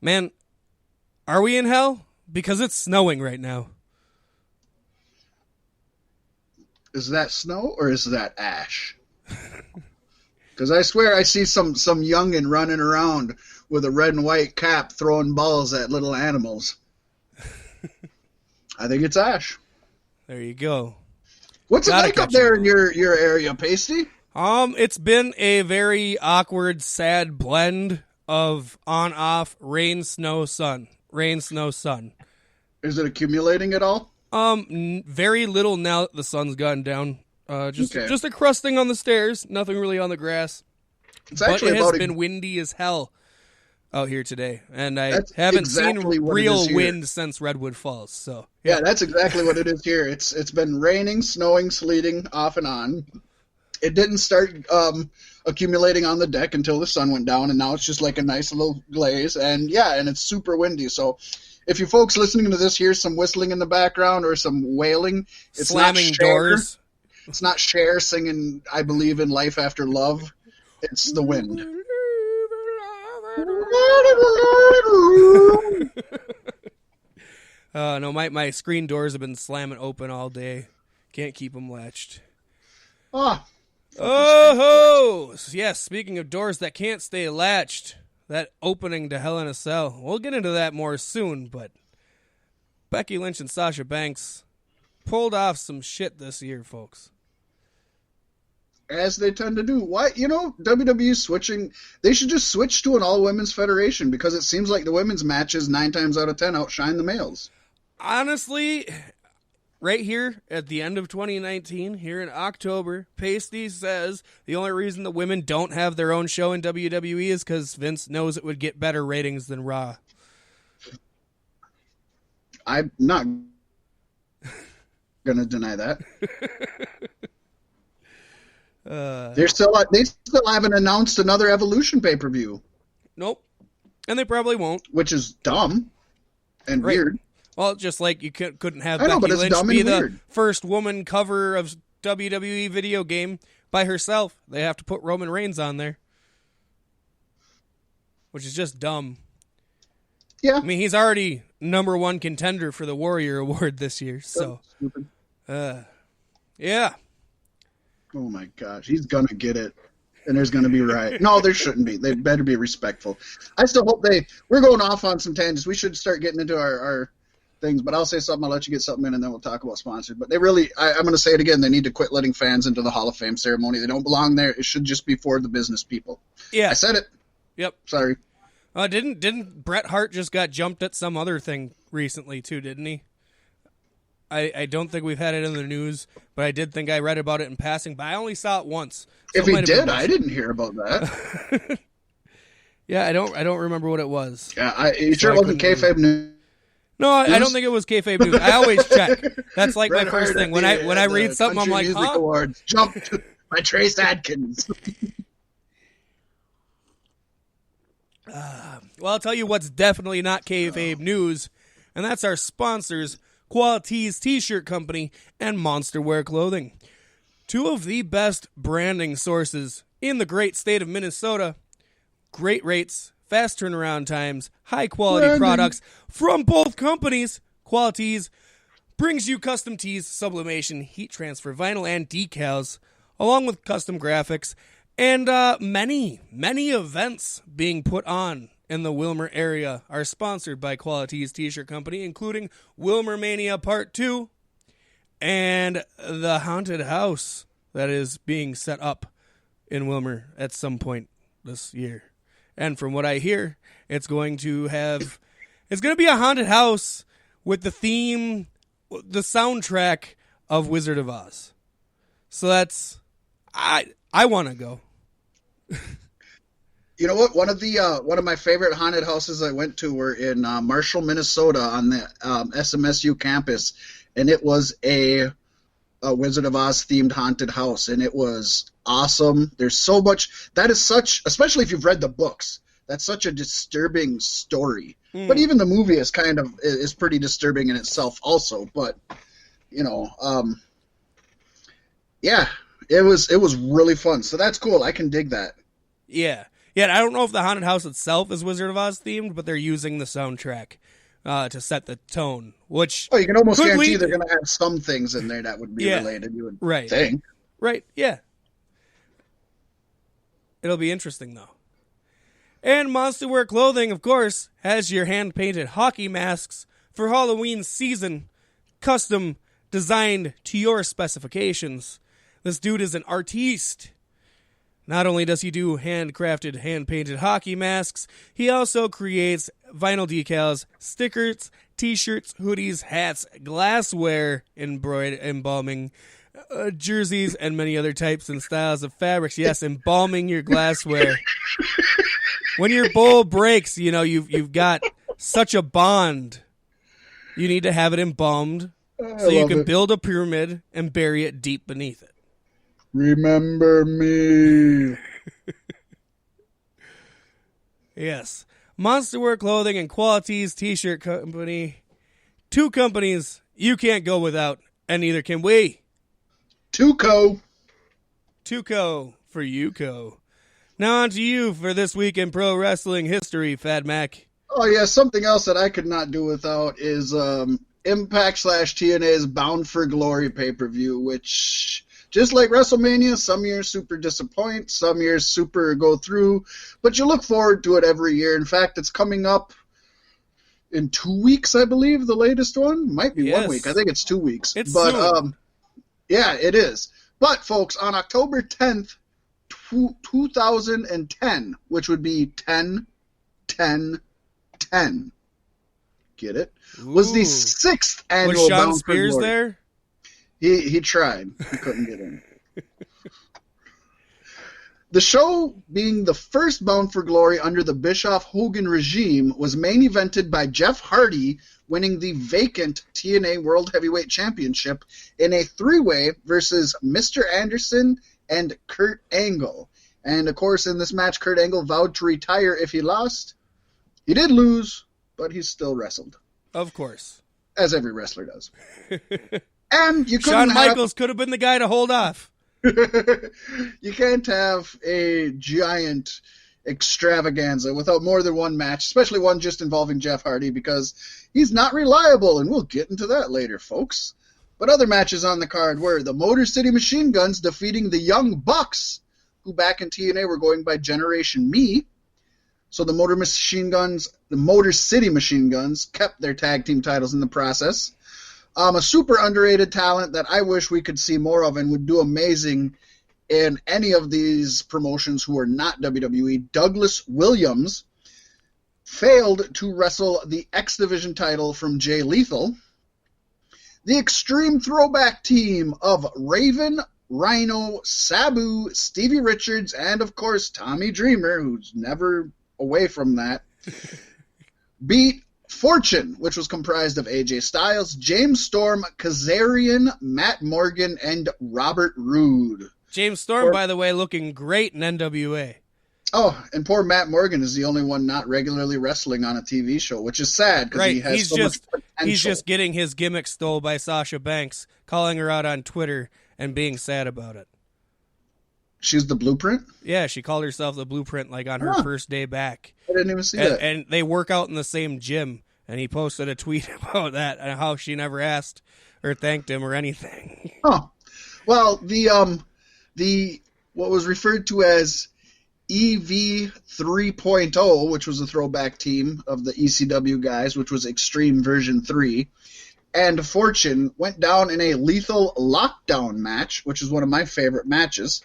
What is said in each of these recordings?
Man, are we in hell? Because it's snowing right now. Is that snow or is that ash? Because I swear I see some youngin running around with a red and white cap throwing balls at little animals. I think it's ash. There you go. What's it like up there in your area, Paystee? It's been a very awkward, sad blend of on-off, rain, snow, sun. Rain, snow, sun. Is it accumulating at all? Very little now that the sun's gotten down. Just a crusting on the stairs. Nothing really on the grass. It's actually but it has been windy as hell out here today, and I haven't seen real wind since Redwood Falls. So yeah, that's exactly what it is here. It's been raining, snowing, sleeting off and on. It didn't start accumulating on the deck until the sun went down, and now it's just like a nice little glaze. And yeah, and it's super windy. So if you folks listening to this hear some whistling in the background or some wailing, it's slamming not Cher. doors. It's not Cher singing "I Believe in Life After Love." It's the wind. No, my screen doors have been slamming open all day. Can't keep them latched. Oh, yes, speaking of doors that can't stay latched, that opening to Hell in a Cell. We'll get into that more soon, but Becky Lynch and Sasha Banks pulled off some shit this year, folks. As they tend to do. Why, WWE switching, they should just switch to an all-women's federation because it seems like the women's matches 9 times out of 10 outshine the males. Honestly, right here at the end of 2019, here in October, Paystee says the only reason the women don't have their own show in WWE is because Vince knows it would get better ratings than Raw. I'm not going to deny that. They still haven't announced another Evolution pay-per-view. Nope. And they probably won't. Which is dumb and weird. Well, just like you couldn't have Becky Lynch be the first woman cover of WWE video game by herself. They have to put Roman Reigns on there. Which is just dumb. Yeah. I mean, he's already number 1 contender for the Warrior Award this year, so. Stupid. Yeah. Oh my gosh, he's gonna get it, and there's gonna be riot. No, there shouldn't be. They better be respectful. I still hope we're going off on some tangents. We should start getting into our things, but I'll say something, I'll let you get something in, and then we'll talk about sponsors. But they really, I'm gonna say it again, they need to quit letting fans into the Hall of Fame ceremony. They don't belong there. It should just be for the business people. Yeah. I said it. Yep. Sorry. Didn't Bret Hart just got jumped at some other thing recently too, didn't he? I don't think we've had it in the news, but I did think I read about it in passing, but I only saw it once. So if he did, I didn't hear about that. Yeah, I don't remember what it was. Yeah, you sure it wasn't kayfabe news? No, I don't think it was kayfabe news. I always check. That's like my first thing. When I read something, I'm like, Music Awards jumped by Trace Adkins. Well, I'll tell you what's definitely not kayfabe news, and that's our sponsors, Qualities T-Shirt Company and Monster Wear Clothing. 2 of the best branding sources in the great state of Minnesota. Great rates, fast turnaround times, high-quality products from both companies. Qualities brings you custom tees, sublimation, heat transfer, vinyl, and decals, along with custom graphics, and many events being put on in the Wilmer area are sponsored by Qualities T-Shirt Company, including Wilmer Mania Part 2 and the haunted house that is being set up in Wilmer at some point this year. And from what I hear, it's going to be a haunted house with the theme, the soundtrack of Wizard of Oz. So that's, I want to go. You know what? One of my favorite haunted houses I went to were in Marshall, Minnesota, on the SMSU campus, and it was a Wizard of Oz themed haunted house, and it was awesome. There's so much that is such, especially if you've read the books. That's such a disturbing story. But even the movie is pretty disturbing in itself, also. But yeah, it was really fun. So that's cool. I can dig that. Yeah. Yeah, I don't know if the haunted house itself is Wizard of Oz themed, but they're using the soundtrack to set the tone, which... Oh, you can almost could guarantee lead- they're going to have some things in there that would be related, you would think. Right, yeah. It'll be interesting, though. And Monster Wear Clothing, of course, has your hand-painted hockey masks for Halloween season, custom designed to your specifications. This dude is an artiste. Not only does he do handcrafted, hand-painted hockey masks, he also creates vinyl decals, stickers, t-shirts, hoodies, hats, glassware, embalming, jerseys, and many other types and styles of fabrics. Yes, embalming your glassware. When your bowl breaks, you've got such a bond. You need to have it embalmed so you can build a pyramid and bury it deep beneath it. Remember me. Yes. Monster Wear Clothing and Qualities T-shirt Company. Two companies you can't go without, and neither can we. Tuco for Yuko. Now on to you for this week in pro wrestling history, Fat Mack. Oh, yeah, something else that I could not do without is Impact/TNA's Bound for Glory pay-per-view, which, just like WrestleMania, some years super disappoint, some years super go through, but you look forward to it every year. In fact, it's coming up in 2 weeks, I believe, the latest one. Might be 1 week. I think it's 2 weeks. Soon. Yeah, it is. But, folks, on October 10th, 2010, which would be 10-10-10. Get it? Was the 6th annual Was Sean Bound for Spears Glory. there? He tried. He couldn't get in. The show, being the first Bound for Glory under the Bischoff-Hogan regime, was main evented by Jeff Hardy winning the vacant TNA World Heavyweight Championship in a three-way versus Mr. Anderson and Kurt Angle. And, of course, in this match, Kurt Angle vowed to retire if he lost. He did lose, but he still wrestled. Of course. As every wrestler does. And you couldn't Shawn Michaels could have been the guy to hold off. You can't have a giant extravaganza without more than one match, especially one just involving Jeff Hardy, because he's not reliable, and we'll get into that later, folks. But other matches on the card were the Motor City Machine Guns defeating the Young Bucks, who back in TNA were going by Generation Me. So the Motor City Machine Guns kept their tag team titles in the process. A super underrated talent that I wish we could see more of and would do amazing in any of these promotions who are not WWE, Douglas Williams, failed to wrestle the X Division title from Jay Lethal. The Extreme Throwback team of Raven, Rhino, Sabu, Stevie Richards, and, of course, Tommy Dreamer, who's never away from that, beat Fortune, which was comprised of AJ Styles, James Storm, Kazarian, Matt Morgan, and Robert Roode. James Storm, by the way, looking great in NWA. Oh, and poor Matt Morgan is the only one not regularly wrestling on a TV show, which is sad because he has much potential. He's just getting his gimmick stole by Sasha Banks, calling her out on Twitter and being sad about it. She's the Blueprint? Yeah, she called herself the Blueprint like on her first day back. I didn't even see that. And they work out in the same gym, and he posted a tweet about that and how she never asked or thanked him or anything. Oh, well, the what was referred to as EV 3.0, which was a throwback team of the ECW guys, which was Extreme version 3, and Fortune went down in a lethal lockdown match, which is one of my favorite matches.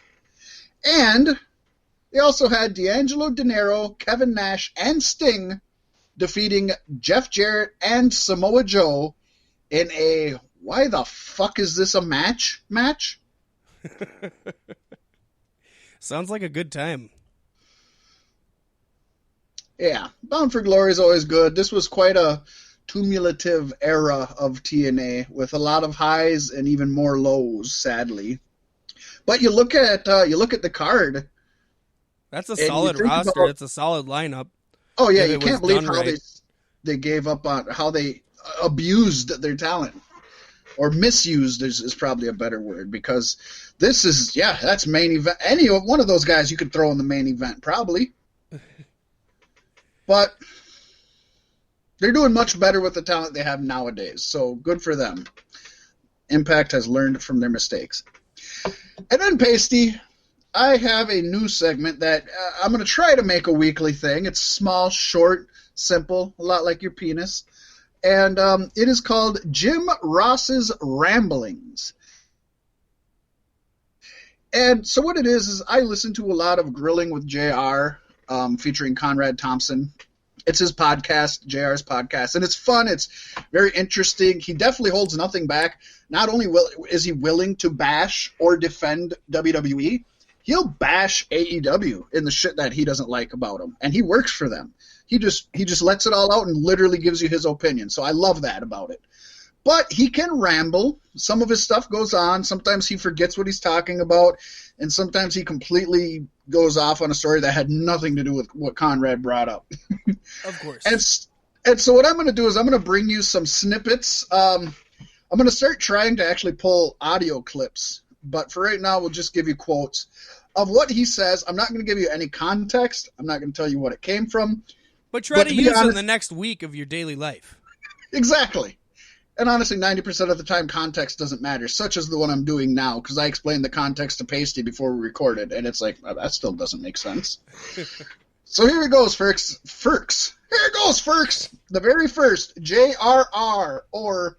And they also had D'Angelo Dinero, Kevin Nash, and Sting defeating Jeff Jarrett and Samoa Joe in a why the fuck is this a match? Sounds like a good time. Yeah, Bound for Glory is always good. This was quite a cumulative era of TNA with a lot of highs and even more lows, sadly. But you look at the card. That's a solid roster. It's a solid lineup. Oh yeah, you can't believe how they gave up on how they abused their talent. Or misused is probably a better word, because this is, that's main event. Any one of those guys you could throw in the main event, probably. But they're doing much better with the talent they have nowadays, so good for them. Impact has learned from their mistakes. And then, Paystee, I have a new segment that I'm going to try to make a weekly thing. It's small, short, simple, a lot like your penis. And it is called Jim Ross's Ramblings. And so what it is I listen to a lot of Grilling with JR, featuring Conrad Thompson. It's his podcast, JR's podcast, and it's fun. It's very interesting. He definitely holds nothing back. Not only is he willing to bash or defend WWE, he'll bash AEW in the shit that he doesn't like about them, and he works for them. He just lets it all out and literally gives you his opinion. So I love that about it. But he can ramble. Some of his stuff goes on. Sometimes he forgets what he's talking about, and sometimes he completely goes off on a story that had nothing to do with what Conrad brought up. Of course. And so what I'm going to do is I'm going to bring you some snippets. I'm going to start trying to actually pull audio clips, but for right now we'll just give you quotes of what he says. I'm not going to give you any context. I'm not going to tell you what it came from. But try to use it in the next week of your daily life. Exactly. And honestly, 90% of the time, context doesn't matter, such as the one I'm doing now, because I explained the context to Paystee before we recorded, and it's like, oh, that still doesn't make sense. So here it goes, Ferks. Here it goes, Ferks. The very first, JRR, or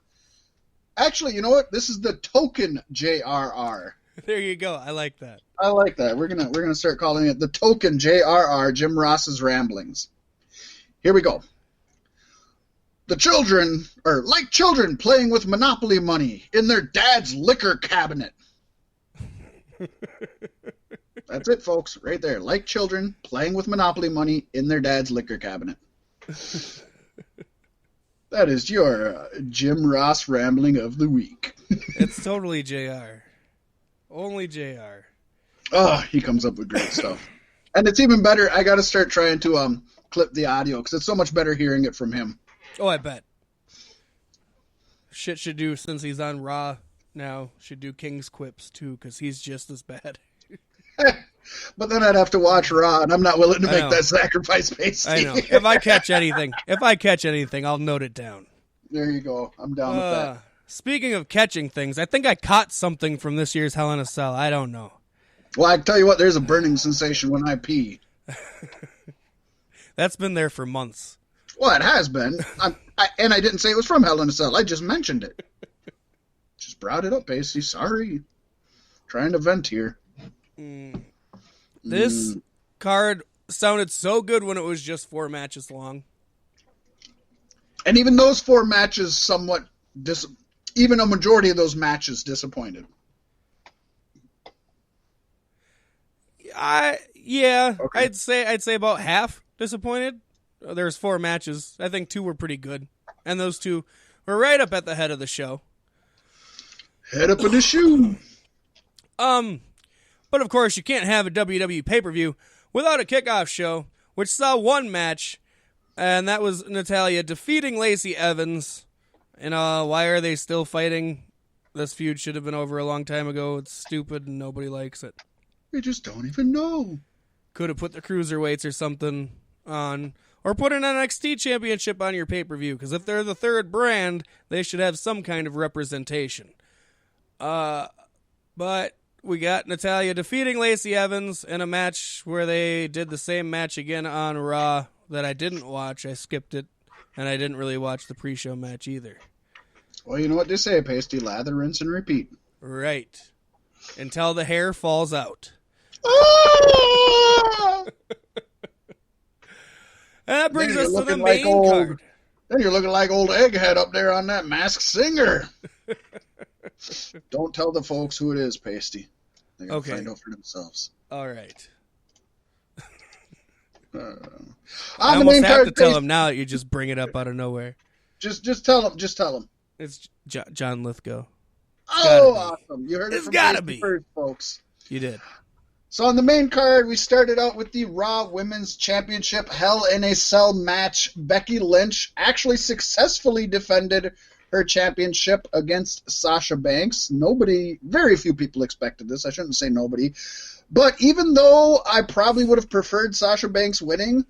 actually, you know what? This is the token JRR. There you go. I like that. I like that. We're gonna start calling it the token JRR, Jim Ross's Ramblings. Here we go. The children are like children playing with Monopoly money in their dad's liquor cabinet. That's it, folks, right there. Like children playing with Monopoly money in their dad's liquor cabinet. That is your Jim Ross rambling of the week. It's totally JR. Only JR. Oh, he comes up with great stuff. And it's even better. I got to start trying to clip the audio because it's so much better hearing it from him. Oh, I bet. Shit should do, since he's on Raw now, should do King's Quips too, because he's just as bad. But then I'd have to watch Raw, and I'm not willing to make that sacrifice, Paystee. I know. If I catch anything, I'll note it down. There you go. I'm down with that. Speaking of catching things, I think I caught something from this year's Hell in a Cell. I don't know. Well, I tell you what, there's a burning sensation when I pee. That's been there for months. Well, it has been. And I didn't say it was from Hell in a Cell. I just mentioned it. Just brought it up, Paystee. Sorry. Trying to vent here. This card sounded so good when it was just 4 matches long. And even those 4 matches somewhat even a majority of those matches disappointed. Yeah, okay. I'd say about half disappointed. There's 4 matches. I think 2 were pretty good, and those 2 were right up at the head of the show. Head up in the shoe. But of course you can't have a WWE pay-per-view without a kickoff show, which saw 1 match, and that was Natalya defeating Lacey Evans. And why are they still fighting? This feud should have been over a long time ago. It's stupid and nobody likes it. We just don't even know. Could have put the cruiserweights or something on, or put an NXT championship on your pay-per-view, because if they're the 3rd brand, they should have some kind of representation. But we got Natalya defeating Lacey Evans in a match where they did the same match again on Raw that I didn't watch. I skipped it, and I didn't really watch the pre-show match either. Well, you know what they say, Paystee, lather, rinse, and repeat. Right. Until the hair falls out. Oh! And that brings us to the main card. Then you're looking like old Egghead up there on that Masked Singer. Don't tell the folks who it is, Paystee. They gotta find out for themselves. All right. I almost have to tell them now that you just bring it up out of nowhere. Just tell them. Just tell them. It's John Lithgow. Oh, awesome. You heard it from gotta Paystee be first, folks. You did. So on the main card, we started out with the Raw Women's Championship Hell in a Cell match. Becky Lynch actually successfully defended her championship against Sasha Banks. Very few people expected this. I shouldn't say nobody. But even though I probably would have preferred Sasha Banks winning,